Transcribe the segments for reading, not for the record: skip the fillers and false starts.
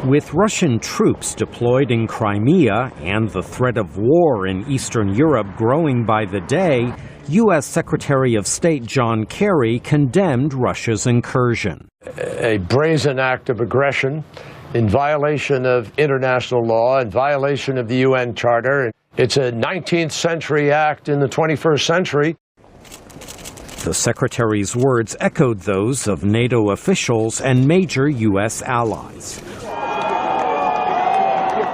With Russian troops deployed in Crimea and the threat of war in Eastern Europe growing by the day, U.S. Secretary of State John Kerry condemned Russia's incursion. A brazen act of aggression in violation of international law, in violation of the UN Charter. It's a 19th century act in the 21st century. The Secretary's words echoed those of NATO officials and major U.S. allies.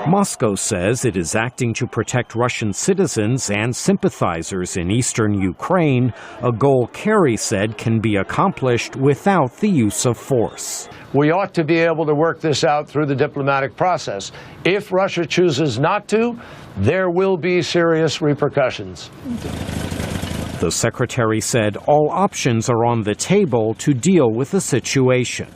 Moscow says it is acting to protect Russian citizens and sympathizers in eastern Ukraine, a goal Kerry said can be accomplished without the use of force. We ought to be able to work this out through the diplomatic process. If Russia chooses not to, there will be serious repercussions. The Secretary said all options are on the table to deal with the situation.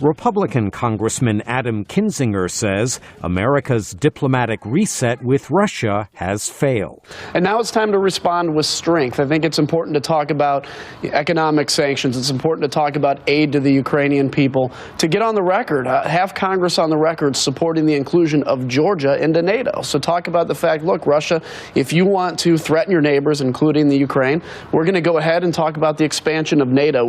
Republican Congressman Adam Kinzinger says America's diplomatic reset with Russia has failed. And now it's time to respond with strength. I think it's important to talk about economic sanctions. It's important to talk about aid to the Ukrainian people. To get on the record, have Congress on the record supporting the inclusion of Georgia into NATO. So talk about the fact, look, Russia, if you want to threaten your neighbors, including the Ukraine, we're going to go ahead and talk about the expansion of NATO.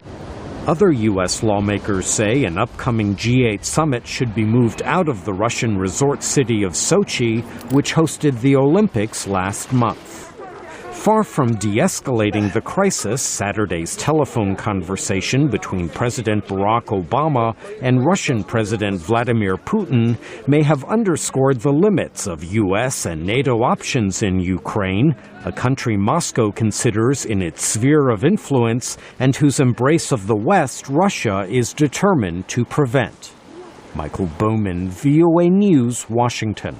Other U.S. lawmakers say an upcoming G8 summit should be moved out of the Russian resort city of Sochi, which hosted the Olympics last month. Far from de-escalating the crisis, Saturday's telephone conversation between President Barack Obama and Russian President Vladimir Putin may have underscored the limits of U.S. and NATO options in Ukraine, a country Moscow considers in its sphere of influence and whose embrace of the West Russia is determined to prevent. Michael Bowman, VOA News, Washington.